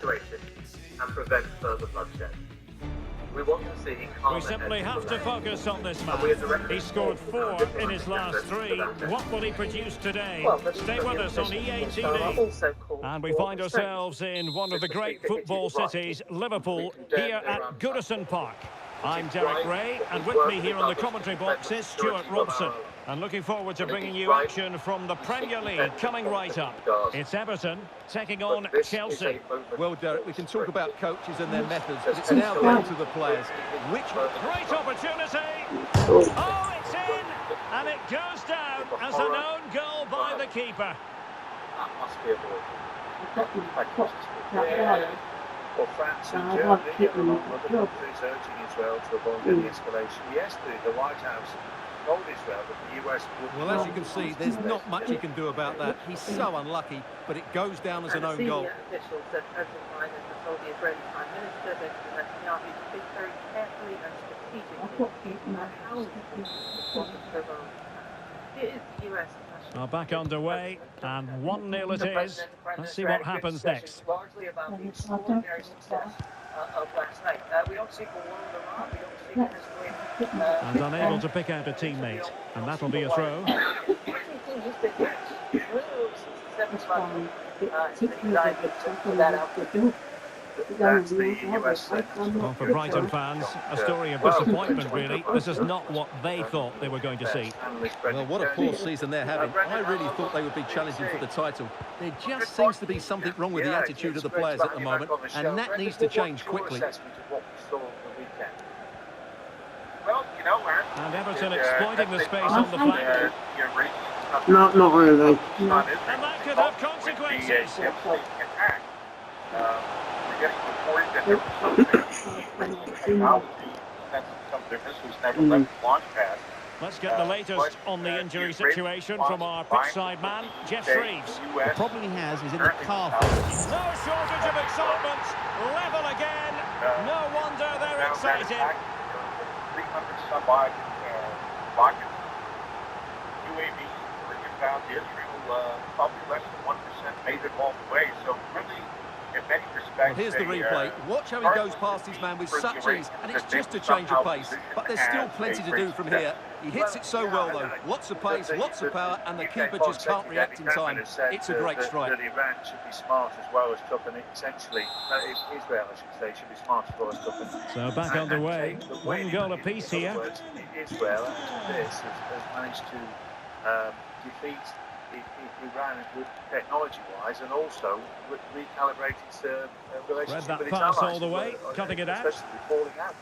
situation and prevent further bloodshed. We want to see calmer We simply have to focus on this man. we as a referee He scored 4 in his last 3. What will he produce today? Stay with us on EA TV. And we find ourselves in one of the great football cities, Liverpool, here at Goodison Park. I'm Derek Ray, and with me here on the commentary box is Stuart Robson. And looking forward to bringing you action from the Premier League coming right up. It's Everton taking on Chelsea. Well, Derek, we can talk about coaches and their methods, but it's now down to the players. Great opportunity! Oh, it's in! And it goes down as an own goal by the keeper. That must be avoided. Well, France and Germany, along with other countries, urging Israel to avoid any escalation. Yesterday, the White House told Israel that the US would... Well, as you can see, there's not much he can do about that. He's so unlucky, but it goes down as an own goal. Officials said President Biden has told the Israeli Prime Minister Benjamin Netanyahu to think very carefully and strategically about how to respond to Iran. It is the US. Back underway, and 1-0 it is. Let's see what happens next. Largely about the extraordinary success of last night. We don't see Iran, we don't see Venezuela. And unable to pick out a teammate, and that'll be a throw. That's the US. Well, for Brighton fans, a story of disappointment, really. This is not what they thought they were going to see. Well, what a poor season they're having. I really thought they would be challenging for the title. There just seems to be something wrong with the attitude of the players at the moment, and that needs to change quickly. And Everton exploiting the space on the flank. Not really. And that could have consequences. Let's get the latest on the injury situation from our pitchside man, Geoff Shreeves. The problem he has is in the calf. No shortage of excitement. Level again. No wonder they're excited. 300 some-odd rockets, UAVs bring it down to Israel, probably less than 1% made it all the way. So really, in many respects, well, here's the replay. Watch how he goes past his man with such ease, and it's just a change of pace. But there's still plenty to do from here. He hits it so well, though. Lots of pace, lots of power, and the keeper just can't react in time. It's a great strike. That Iran should be smart as well as tough, and essentially, Israel, I should say, should be smart as well as tough. So back underway. 1 goal apiece here. Israel, after this, has managed to defeat Iran with technology-wise, and also recalibrate its relationship Read that with its pass allies. all the way, cutting it out. Especially falling out,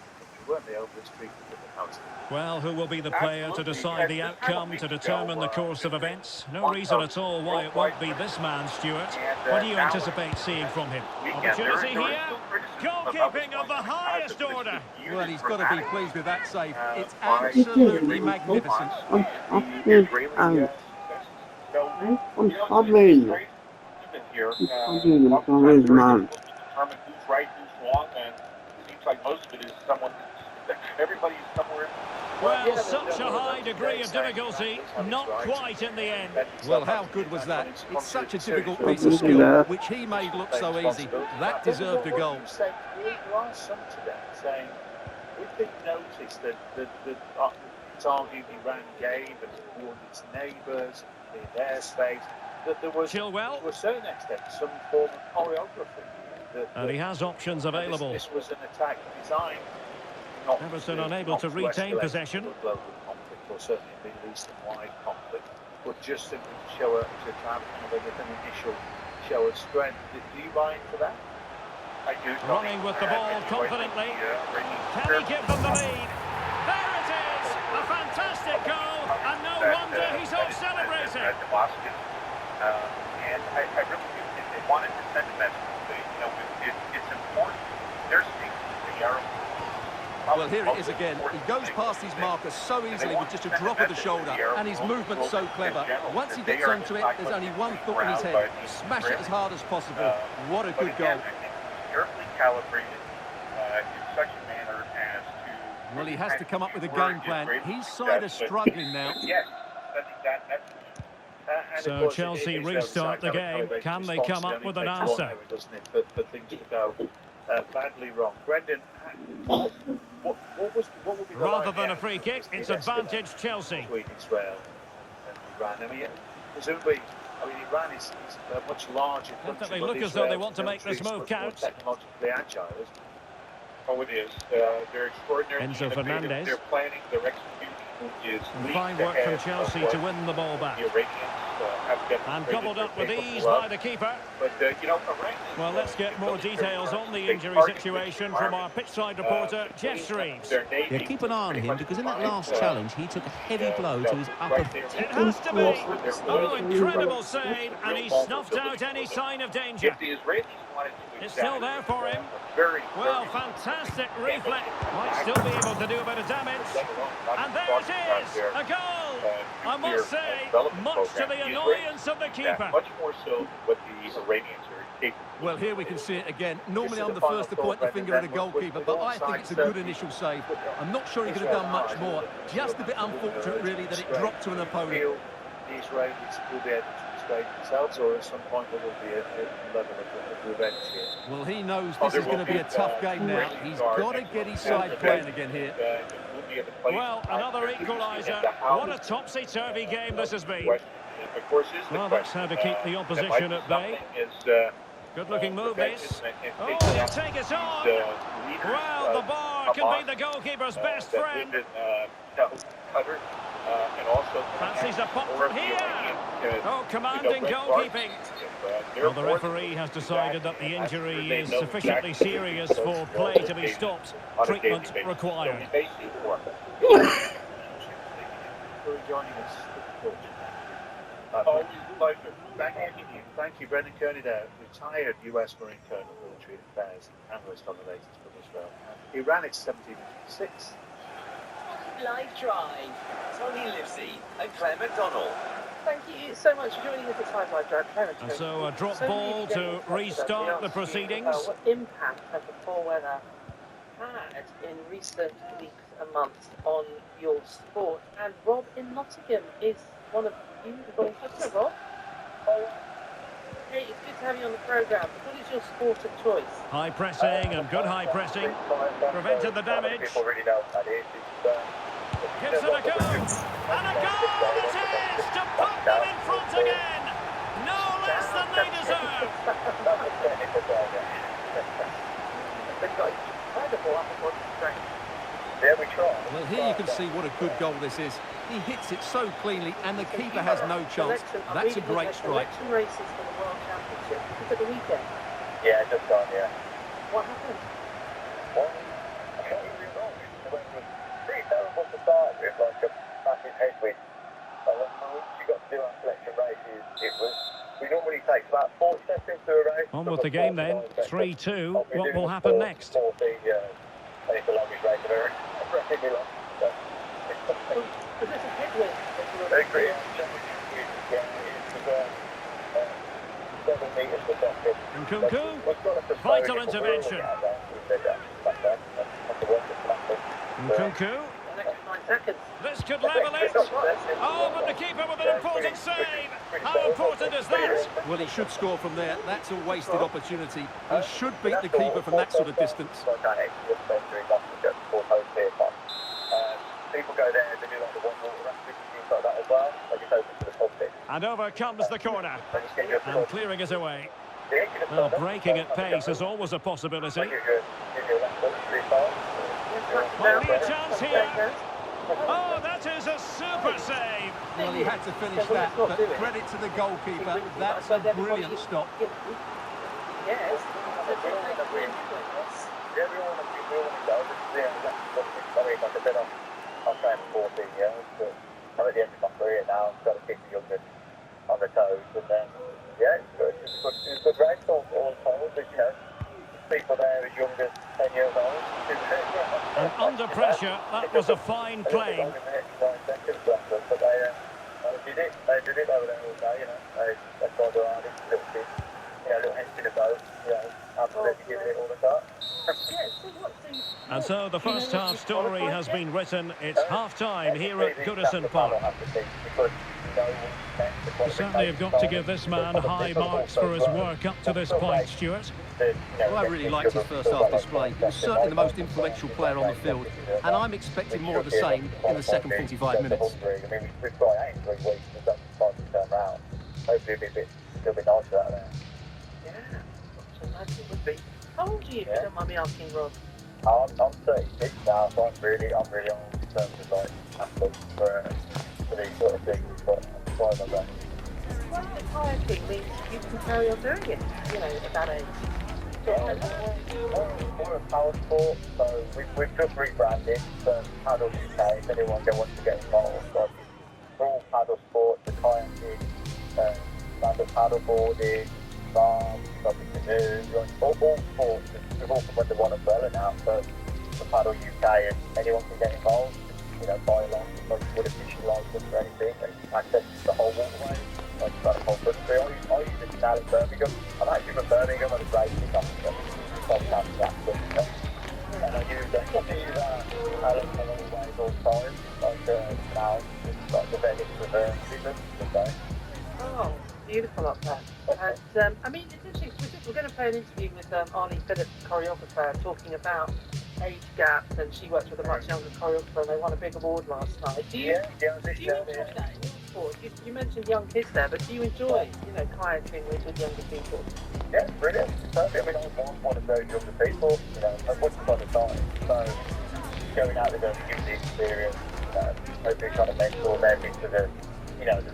weren't they, over this streak of difficulty? Well, who will be the player to decide the outcome, to determine the course of events? No reason at all why it won't be this man, Stuart. What do you anticipate seeing from him? Opportunity here. Goalkeeping of the highest order. Well, he's got to be pleased with that save. It's absolutely magnificent. Everybody's somewhere. Well, such a high degree of difficulty, not quite in the end. Well, how good was that? It's such a difficult piece of skill, which he made look so easy. That deserved a goal. There are some today saying, we've been noticed that it's argued Iran gave and warned its neighbours in their space, that there was, Chilwell. to a certain extent, some form of choreography. And he has options available. This was an attack designed Everton unable to retain possession. Global conflict, or certainly the Middle Eastern-wide conflict, but just simply to show to have an initial show of strength. Do you buy into that? I do. Running with the ball confidently. Can he give them the lead? There it is! A fantastic goal, and no wonder he's off celebrating. And I really think that they wanted to send a message. It's important. They're speaking to the Arab. Well, here it is again. He goes past his marker so easily with just a drop of the shoulder, and his movement's so clever. Once he gets onto it, there's only one thought in his head. Smash it as hard as possible. What a good goal. Carefully calibrated in such a manner as to... Well, he has to come up with a game plan. His side are struggling now. Yes, I think that's So Chelsea restart the game. Can they come up with an answer? Doesn't it, for things to go badly wrong. Brendan, what would be the Rather than a free kick, it's advantage Chelsea. Between Israel and Iran. I mean, presumably, Iran is a much larger country. They look as though they want to make this move count. Technologically agile, isn't it? Oh, it is. They're extraordinary. Enzo Fernandez. Their planning, their execution is fine work from Chelsea to win the ball back. The Iranians and gobbled up with ease by the keeper. But, well, let's get more details on the injury situation from our pitchside reporter, Jeff Shreves. Yeah, keep an eye on him, because in that last challenge, he took a heavy blow to his upper... It has to be! Oh, incredible save, and he snuffed out any sign of danger. It's still there for him. Well, fantastic reflex. Might still be able to do a bit of damage. And there it is, a goal! I must say, much to the annoyance of the keeper. Much more so what the Iranians are capable. Well, here we can see it again. Normally I'm the first to point the finger at a goalkeeper, but I think it's a good initial save. I'm not sure he could have done much more. Just a bit unfortunate, really, that it dropped to an opponent. The Israelis will be able to restrain themselves, or at some point there will be a level of revenge here. Well, he knows this is going to be a tough game now. He's got to get his side playing again here. Well, another equaliser. What a topsy-turvy game this has been. Well, that's how to keep the opposition at bay. Good-looking move, this. Oh, he'll take it on. Well, the bar can be the goalkeeper's best friend. Fancies a pop from here. Oh, commanding goalkeeping. Well, the referee has decided that the injury is sufficiently serious for play to be stopped. Treatment required. Joining us. Always a pleasure. Thank you, Brendan Kearney there, retired US Marine Colonel, Military Affairs Analyst on the latest from Israel. Iran is 1756. Live Drive. Tony Livesey and Claire McDonald. Thank you so much for joining us at Time Live Drive. And so a drop ball to restart the proceedings. What impact has the poor weather had in recent weeks and months on your sport? And Rob in Nottingham is one of you. Hello, Rob. Hey, it's good to have you on the programme. What is your sport of choice? High pressing and good high pressing. Prevented the damage. Gives it a go. And a goal it is to put them in front again. No less than they deserve. Well, here you can see what a good goal this is. He hits it so cleanly, and the keeper has no chance. That's a great strike. Election races for the World Championship. Was it the weekend? Yeah, just gone, yeah. What happened? Well, I can't even remember. It was pretty terrible to start with, like a massive headwind. Once you got to do our selection races, we normally take about 40 seconds to a race. On with the game then, 3-2. What will happen next? It's the longest race I've ever long. Was this a headwind? I agree. Nkunku, vital intervention. Nkunku. This could level it. Oh, but the keeper with an important save. How important is that? Well, he should score from there. That's a wasted opportunity. He should beat the keeper from that sort of distance. People go there and do like the one water rafting and things like that as well. Like it's open to the public. And over comes the corner. And clearing it away. Well, breaking at pace is always a possibility. Give you a left foot, 3 times. Might be a chance here. Oh, that is a super save. Well, he had to finish that, but credit to the goalkeeper. That's a brilliant stop. Yes. Everyone does. Like I said, I'm playing for 14 years, but I'm at the end of my career now. I've got to keep the youngest on the toes, and then, yeah, it's a good race all told, but, you know, people there as young as 10 years old. And under pressure, that was a fine claim. But they did it over there all day, you know. They tried their hardest, little kids, you know, little hints in the boat, you know, absolutely giving it all the time. And so the first half story has been written. It's half-time here at Goodison Park. Because no one You certainly have got to give this man high marks for his work up to this point, Stuart. Well, I really liked his first half display. He was certainly the most influential player on the field, and I'm expecting more of the same in the second 45 minutes. I mean, we've got 8 in 3 weeks. We've got time to turn around. Hopefully it'll be a little bit nicer out there. Yeah, so nice it would be. How old are you, if you don't mind me asking, Rob? I'm 36 now, so I'm really old in terms of like athletes for these sort of things, but I'm trying my best. Well, kayaking means you can carry on doing it, you know, at that age. We're a power sport, so we've just rebranded from Paddle UK if anyone wants to get involved. So we're all paddle sports, the kayaking, standard paddle boarding, canoes, all sports. We've all come under one umbrella now, so the Paddle UK, and anyone can get involved. You know, buy a license, like you would a fishing license or anything, and access the whole waterway. Like kind of whole country. I use it now in Birmingham. I'm actually from Birmingham and it's racing officer. And I use Alan always all the time. Like now, it's like the Venice River season. Oh, beautiful up there. And I mean, it's interesting. We're going to play an interview with Arnie Phillips, choreographer, talking about age gaps, and she works with a much younger choreographer, and they won a big award last night. Do you enjoy that? You mentioned young kids there, but do you enjoy, kayaking with younger people? Yeah, brilliant. Certainly, I mean, I was one of those younger people, at once upon a time. So, going out with them, use the experience, hopefully trying to mentor them into the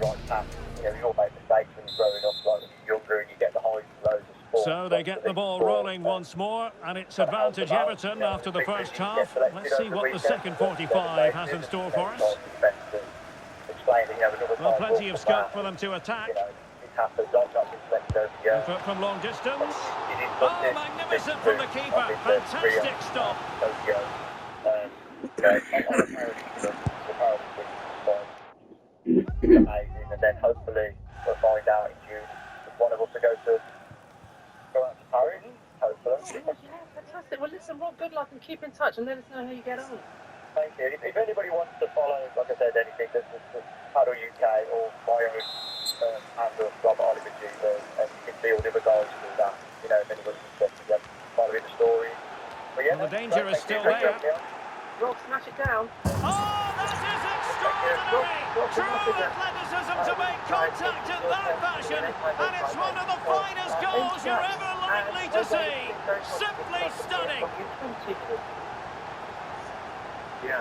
right path. You all make mistakes when you're growing up, like when you're younger and you get the highs and lows of sport. So they get the ball rolling once more, and it's advantage Everton after the first half. Let's see what the second 45 has in store for us. Well, plenty of scope for them to attack. From long distance. Oh, magnificent from the keeper. Fantastic stop. Amazing, and then hopefully we'll find out in June if one of us will go out to Paris. Hopefully. Yeah, fantastic. Well, listen, Rob, good luck and keep in touch and let us know how you get on. Thank you. If anybody wants to follow, like I said, anything, there's Paddle UK or my own handle, Robert Oliver G, and you can see all the other guys do that. If anybody's interested in following the story. But yeah, well, the danger is still there. Rob, smash it down. Oh, that is extraordinary! True athleticism to make contact in that fashion, and it's one of the finest goals you're ever likely to see. Simply stunning. Yeah,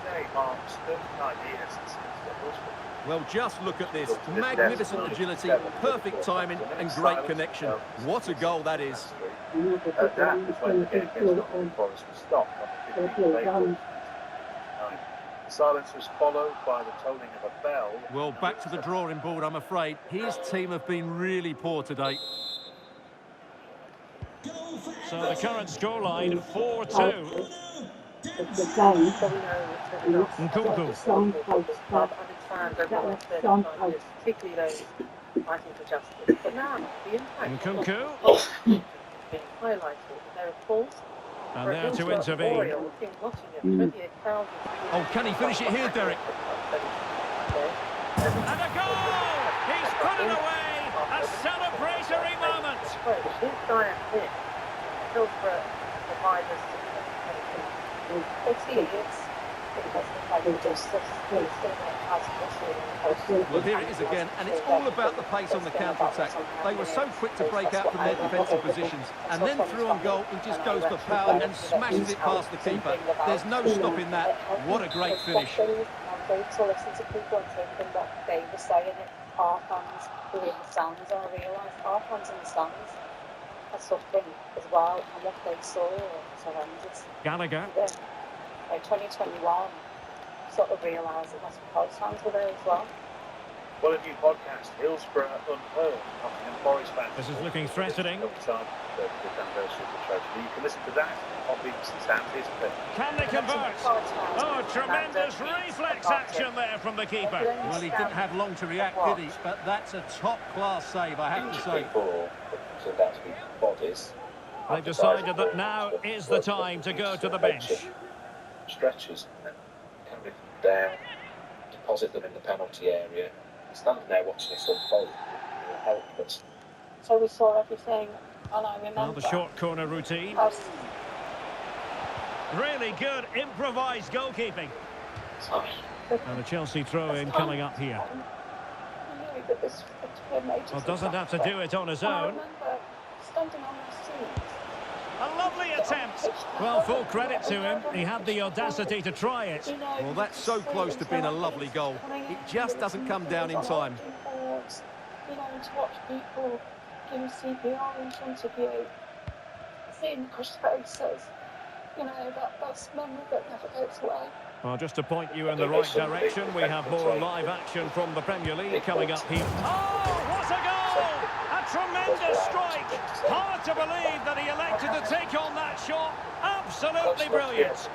today marks 39 years since the Hillsborough. Well, just look at this. Magnificent agility, perfect timing and great connection. What a goal that is. That was when the game against Nottingham Forest was stopped on the 15th of April. The silence was followed by the tolling of a bell. Well, back to the drawing board, I'm afraid. His team have been really poor today. So the current scoreline, 4-2. Nkunku. Particularly those fighting for justice. But now, the impact Nkunku. being highlighted, there are calls. And there to intervene. Oh, can he finish it here, Derek? And a goal! He's put it away! A celebratory moment! This guy here, Hillsborough providers, Well, here it is again, and it's all about the pace on the counter-attack. They were so quick to break out from their defensive positions, and then through on goal, he just goes for power and smashes it past the keeper. There's no stopping that. What a great finish. I'm going to listen to people and thinking what they were saying. Our fans who were in the stands, and I realised our fans in the stands are suffering as well, and what they saw was horrendous. Gallagher. By 2021, sort of realised that Nottingham fans were there as well. Well, a new podcast, Hillsborough Unheard, Nottingham Forest fans. This is looking threatening. The anniversary of the tragedy. You can listen to that on BBC Sound. Can they convert? Oh, tremendous reflex action there from the keeper. Well, he didn't have long to react, did he? But that's a top-class save, I have to say. Turned out to be bodies. They've decided that now is the time to go to the bench. Stretchers and carry them down, deposit them in the penalty area, standing there watching this unfold, helpless. So we saw everything, and I remember... Now the short corner routine. Really good improvised goalkeeping. Sorry. And the Chelsea throw-in coming up here. Well, doesn't have to do it on his own. I remember standing on my seat. A lovely attempt. Well, full credit to him. He had the audacity to try it. Well, that's so close to being a lovely goal. It just doesn't come down in time. You know, and to watch people give CPR in front of you, seeing crushed faces, you know, that's memory that never goes away. Well, just to point you in the right direction, we have more live action from the Premier League coming up here. Oh, what a goal! A tremendous strike! Hard to believe that he elected to take on that shot. Absolutely brilliant.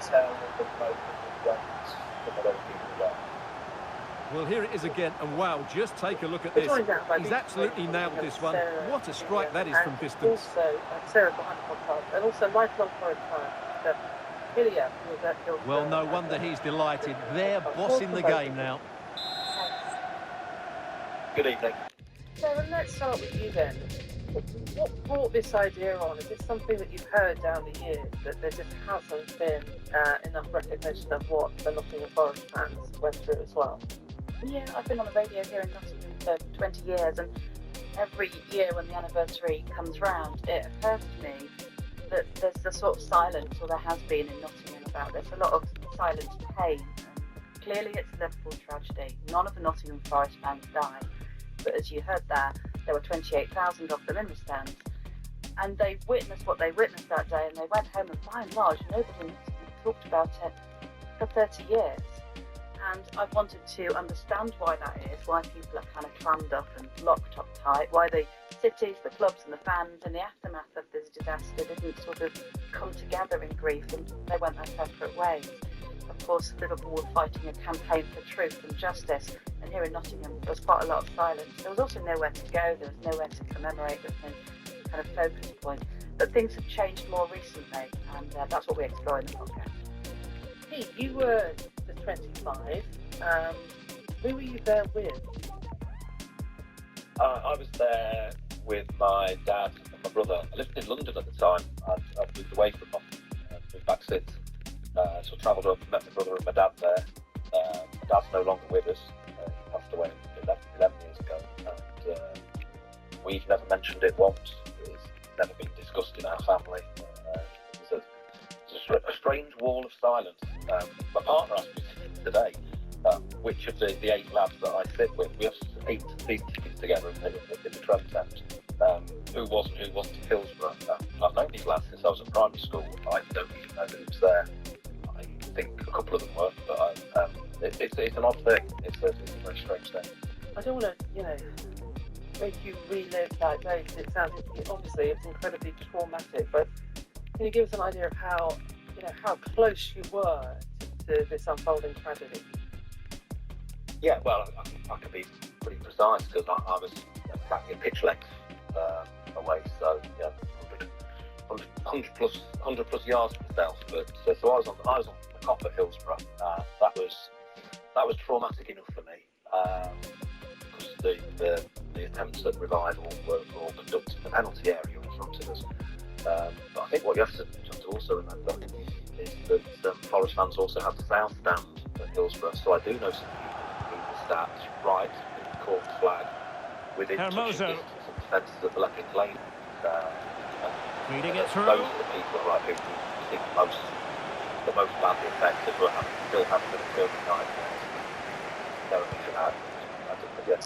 Well, here it is again, and wow, just take a look at this. He's absolutely nailed this one. What a strike that is from distance. Also, Sarah behind the podcast, and also lifelong Forest fan. Well, no wonder he's delighted. They're bossing the game now. Good evening. So let's start with you then. What brought this idea on? Is this something that you've heard down the years, that there just hasn't been enough recognition of what the Nottingham Forest fans went through as well? Yeah, I've been on the radio here in Nottingham for 20 years, and every year when the anniversary comes round, it occurs to me that there's the sort of silence, or there has been in Nottingham about this, a lot of silent pain. Clearly it's a Liverpool tragedy. None of the Nottingham Forest fans died, but as you heard there were 28,000 of them in the stands, and they witnessed what they witnessed that day, and they went home, and by and large nobody talked about it for 30 years. And I've wanted to understand why that is, why people are kind of clammed up and locked up tight, why the cities, the clubs and the fans in the aftermath of this disaster didn't sort of come together in grief, and they went their separate ways. Of course, Liverpool were fighting a campaign for truth and justice, and here in Nottingham there was quite a lot of silence. There was also nowhere to go, there was nowhere to commemorate, there was no kind of focus point. But things have changed more recently, and that's what we explore in the podcast. Pete, you were just 25. Who were you there with? I was there with my dad and my brother. I lived in London at the time. I'd moved away from Nottingham, moved back since. So I travelled up, met my brother and my dad there. My dad's no longer with us. He passed away 11 years ago. And we've never mentioned it once. It's never been discussed in our family. It's a strange wall of silence. My partner asked me today, which of the 8 lads that I sit with, we have 8 season tickets together in the Trent tent, who was and who wasn't at Hillsborough. I've known these lads since I was at primary school. I don't even know who was there. I think a couple of them were, but it's an odd thing. It's a very strange thing. I don't want to, make you relive that day. It sounds, obviously, it's incredibly traumatic, but can you give us an idea of how close you were to this unfolding tragedy? Yeah, well, I can be pretty precise because I was practically pitch length away, so 100 plus yards myself. But so I was on the Cop at Hillsborough. That was traumatic enough for me because the attempts at revival were all conducted in the penalty area in front of us. But I think what you have to also remember is that Forest fans also have the South Stand at Hillsborough, so I do know some people who were sat right in the cork flag within touching distance of the fences at the Lepping Lane. Reading it through. Those are the people who seem the most badly affected, but still haven't been killed tonight.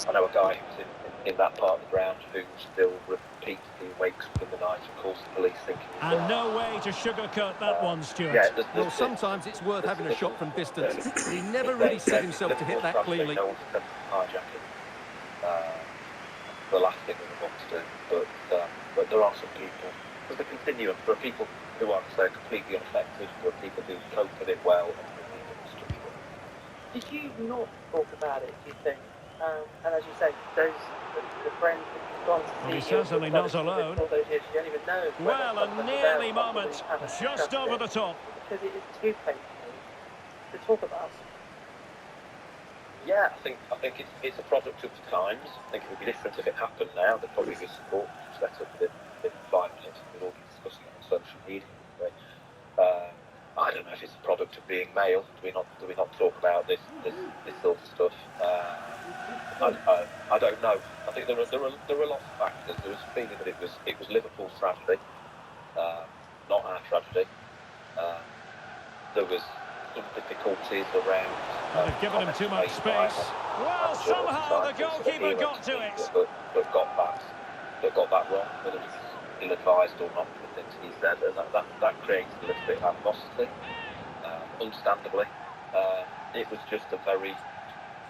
I know a guy who's in that part of the ground who still repeatedly wakes up in the night and calls the police thinking... And no way to sugarcoat that one, Stuart. Yeah, well, sometimes it's worth having a shot from distance. He never really set himself to hit that cleanly. No one's attempted hijacking. The last thing we want to do, but there are some people. There's a continuum. There are people who are, say, completely unaffected. There are people who cope with it well. Did you not talk about it, do you think? And as you say, the friends that you've gone to see... Well, he's certainly not alone. All those years, you don't even know. Well, a nearly moment, just over the top. Because it is too painful to talk about. Yeah, I think it's a product of the times. I think it would be different if it happened now. There'd probably be support set up within 5 minutes. We'd all be discussing it on social media. Anyway. I don't know if it's a product of being male. Do we not talk about this sort of stuff? I don't know. I think there are lots of factors. There was a feeling that it was Liverpool's tragedy, not our tragedy. There was some difficulties around. They've given him too much space. Well, somehow the goalkeeper got to it. But got that wrong. Whether it's ill-advised or not, the things he said, and that creates a little bit of animosity. Understandably, it was just a very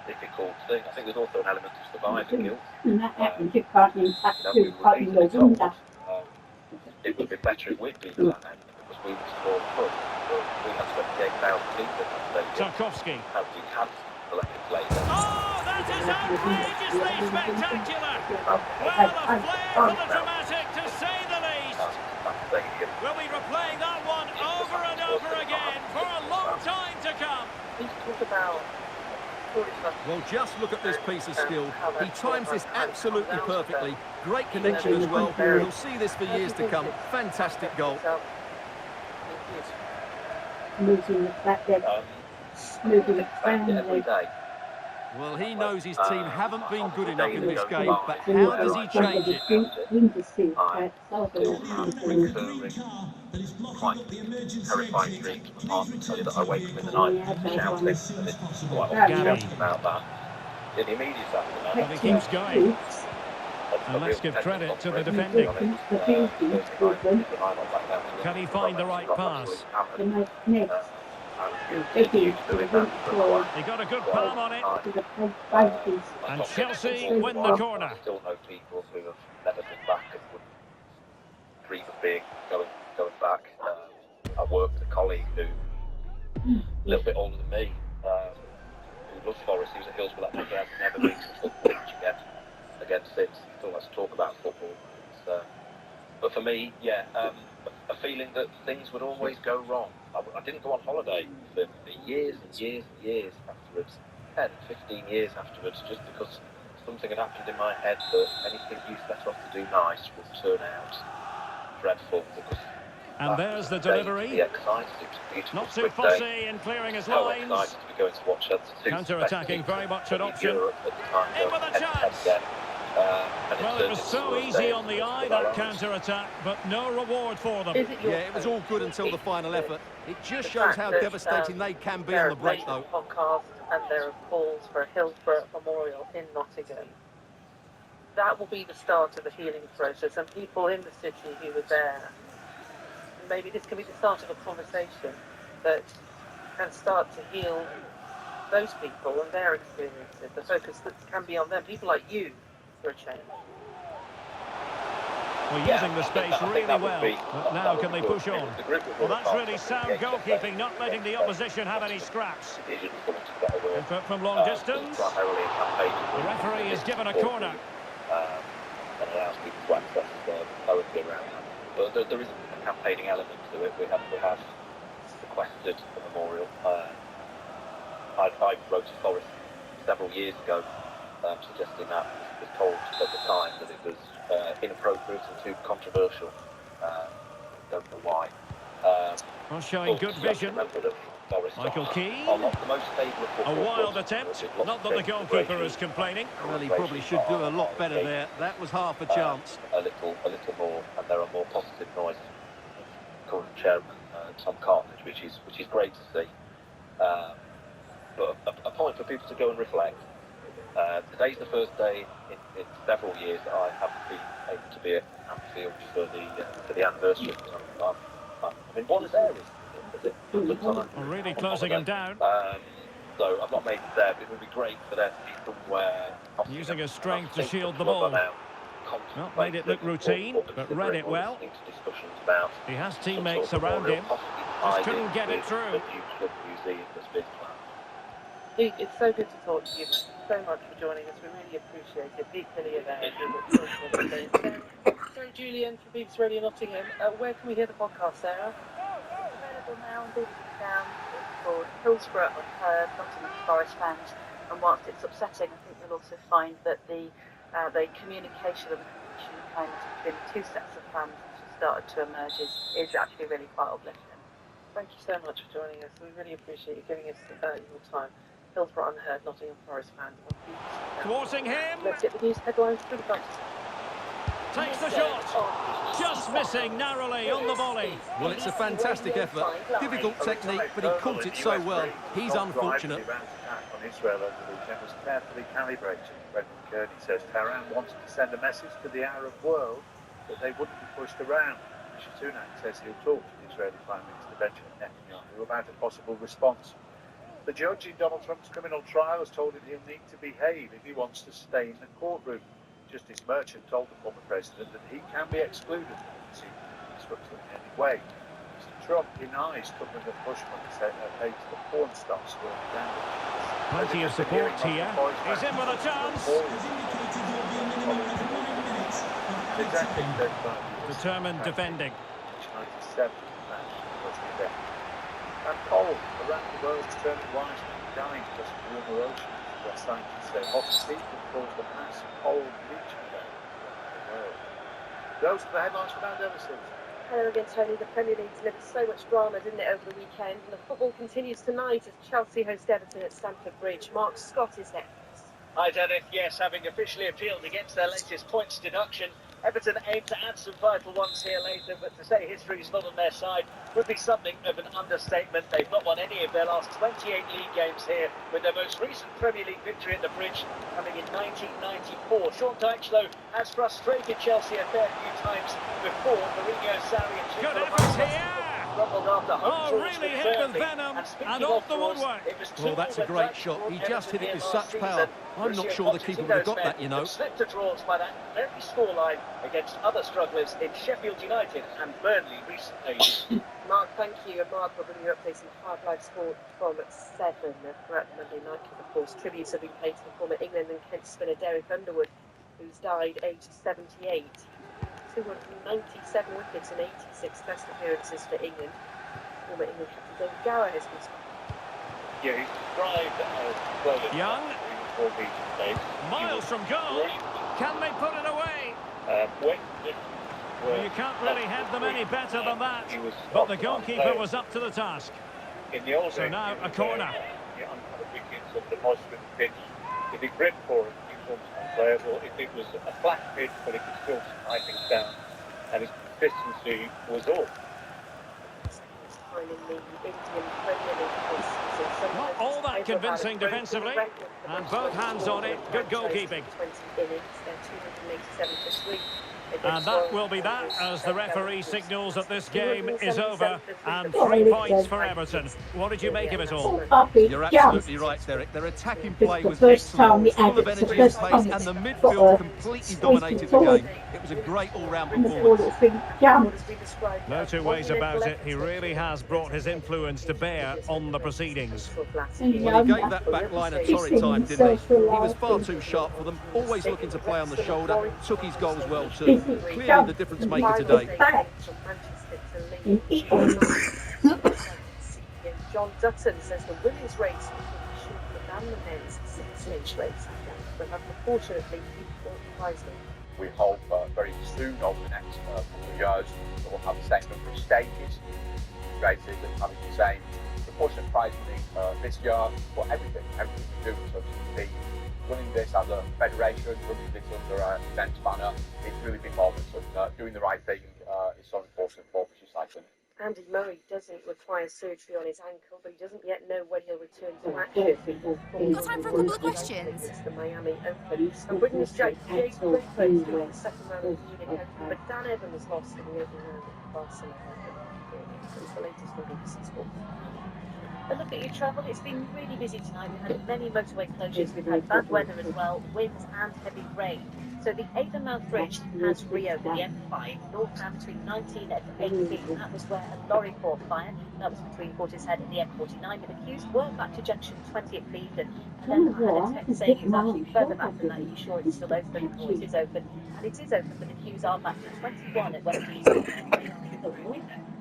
difficult thing. I think there's also an element of survivor guilt. It would have been better if we'd been that end because we were small club. We had 28,000 people in that stadium. Tarkowski. And we cancelled the Leopard later. Oh, that is outrageously spectacular! Well, a flair for the dramatic, to say the least. We'll be replaying that one over and over again for a long time to come. Let's talk about. Well, just look at this piece of skill. He times this absolutely perfectly. Great connection as well. We'll see this for years to come. Fantastic goal. Moving the back there. Moving the family. Well, he knows his team haven't been good enough in this game, but how does he change it? Quite terrifying dreams. That I wake up in the night shouting, and it's quite often shouting about that. In the immediate aftermath, And he keeps going. And let's give credit to the defending. Can he find the right pass? He got a good palm on it. And Chelsea win the corner. I still know people who have never been back and wouldn't dream of going back. I worked with a colleague who, a little bit older than me, who loves Forest. He was at Hillsborough that night. He has never been to a football pitch again since. He still has to talk about football. But for me, yeah, a feeling that things would always go wrong. I didn't go on holiday for years and years and years afterwards, 10, 15 years afterwards, just because something had happened in my head that anything you set off to do nice would turn out dreadful. And there's the delivery. Not too fussy in clearing his lines. Counter-attacking, very much an option. In with a chance. Well, it was so easy on the eye, that counter-attack, but no reward for them. Yeah, it was all good until the final effort. It just shows how devastating they can be on the break, though. Podcast, and there are calls for a Hillsborough Memorial in Nottingham. That will be the start of the healing process, and people in the city who were there, maybe this can be the start of a conversation that can start to heal those people and their experiences. The focus that can be on them, people like you, for a change. Well, using the space really well, but now can they push on? Well, that's really sound goalkeeping, not letting the opposition have any scraps. Input from long distance. The referee is given a corner. And allows people to access poetry around that. But there is a campaigning element to it. We have requested a memorial. I wrote to Forest several years ago, suggesting that. Was told at the time that it was inappropriate and too controversial. Don't know why. Well, showing good vision. Michael Keane. A wild attempt. Not that the goalkeeper is complaining. Well, he probably should do a lot better there. That was half a chance. A little more, and there are more positive noises. Current chairman Tom Cartledge, which is great to see. But a point for people to go and reflect. Today's the first day in several years that I haven't been able to be at Anfield for the anniversary. I'm in Buenos Aires. Really closing him down. So I've not made it there, but it would be great for there to be somewhere. Using his strength to shield the ball. Not made it look routine, but read it well. He has teammates around him. Just couldn't get it through. Pete, it's so good to talk to you. Thank you so much for joining us. We really appreciate it. Pete Hillier there. Sarah Julian from BBC Radio Nottingham. Where can we hear the podcast, Sarah? Available now on BBC Sound. It's called Hillsborough Unheard, Nottingham Forest fans. And whilst it's upsetting, I think you'll also find that the communication and the connection kind of between the two sets of fans which have started to emerge is actually really quite uplifting. Thank you so much for joining us. We really appreciate you giving us your time. Hillsborough Unheard, Nottingham Forest fans. Thwarting him. Let's get the news headlines for the bunch. Takes the shot. Just missing narrowly on the volley. Well, it's a fantastic effort. Difficult technique, but he caught it so well. He's unfortunate. On Israel over the weekend was carefully calibrated. Brendan Kearney says Tehran wanted to send a message to the Arab world that they wouldn't be pushed around. Rishi Sunak says he'll talk to the Israeli Prime Minister Benjamin Netanyahu about a possible response. The judge in Donald Trump's criminal trial has told him he'll need to behave if he wants to stay in the courtroom. Justice Merchant told the former president that he can be excluded from the proceedings if disrupted in any way. Mr. Trump denies covering the push money paid to the porn stars who are damaged. Plenty of support here. He's in with a chance. Determined defending. 97 match was the event. And cold around the world is turning wisely and dying because of warmer oceans. Where scientists say hot sea can cause the mass cold bleaching event around the world. Those are the headlines from Andy Everson. Hello again, Tony. The Premier League delivered so much drama, didn't it, over the weekend? And the football continues tonight as Chelsea host Everton at Stamford Bridge. Mark Scott is next. Hi, Dennis. Yes, having officially appealed against their latest points deduction, Everton aim to add some vital ones here later, but to say history is not on their side would be something of an understatement. They've not won any of their last 28 league games here, with their most recent Premier League victory at the Bridge coming in 1994. Sean Dyche has frustrated Chelsea a fair few times before. Mourinho, Sarri and Good effort here. Oh, really hit with venom and off the woodwork. Well, that's a great shot. He just hit it with such power. I'm not sure the keeper would have got that, you know. Slipped to draws by that very scoreline against other strugglers in Sheffield United and Burnley recently. Mark, thank you. And Mark, we're bringing you updates on Hard Life Sport from 7 throughout the Monday night. Of course, tributes have been paid to the former England and Kent spinner Derek Underwood, who's died aged 78. 297 wickets and 86 test appearances for England. Former England captain David Gower has been spotted. Yeah, he's described Young. Miles from goal. Can they put it away? Well, you can't really head them any better than that. But the goalkeeper was up to the task. So now a corner. Wickets of the Muslim pitch. If he gripped for it, he was unplayable. If it was a flat pitch, but it could still slide things down, and his consistency was all. Not all that convincing defensively, and both hands on it. Good goalkeeping. And that will be that as the referee signals that this game is over and 3 points for Everton. What did you make of it all? You're absolutely right, Derek. Their attacking play was excellent, full of energy and pace, and the midfield completely dominated the game. It was a great all-round performance. No two ways about it. He really has brought his influence to bear on the proceedings. Well, he gave that back line a torrid time, didn't he? He was far too sharp for them, always looking to play on the shoulder, took his goals well too. Clearly the difference maker today. John Dutton says the women's race will be shorter than the men's 6-inch race, but unfortunately people wisely. We hope very soon over the next couple of years that we'll have the same number of stages races and having the same proportion of prize money this year for everything we do. So to be running this as a federation, running this under an events banner, it's really big moments of doing the right thing is so important for British cycling. Andy Murray doesn't require surgery on his ankle, but he doesn't yet know when he'll return to action. Got time for a couple of questions? It's the Miami Open. And Britain's Jake Clifford doing the second round of the Munich Open, but Dan Evans lost in the opening round of Barcelona. It's the latest from BBC Sport. A look at your travel. It's been really busy tonight. We've had many motorway closures. We've had bad weather as well, winds and heavy rain. So the Avonmouth Bridge has reopened, the M5, northbound between 19 and 18. That was where a lorry caught fire. That was between Portishead and the M49. But the queues were back to junction 20 at Clevedon. And then I had a text saying it's actually further back than that. Are you sure it's still open? Or it is open. And it is open, but the queues are back to 21 at West East.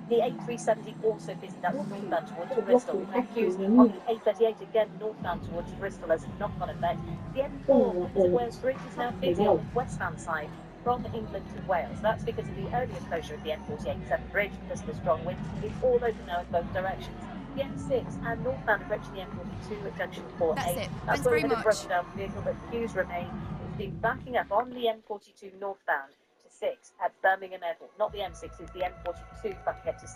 The A370 also busy, that's northbound towards Bristol. Queues on the A38 again northbound towards Bristol as a knock-on effect. The M4 into Wales Bridge is now busy on the westbound side from England to Wales. That's because of the earlier closure of the M48 Severn Bridge because of the strong wind. It's all open now in both directions. The M6 and northbound approaching the M42 at junction 4A. That's it. That's Thanks where very we had a much. broken down vehicle, but queues remain. It's been backing up on the M42 northbound to 6 at Birmingham Airport. Not the M6, it's the M42 backing up to 6.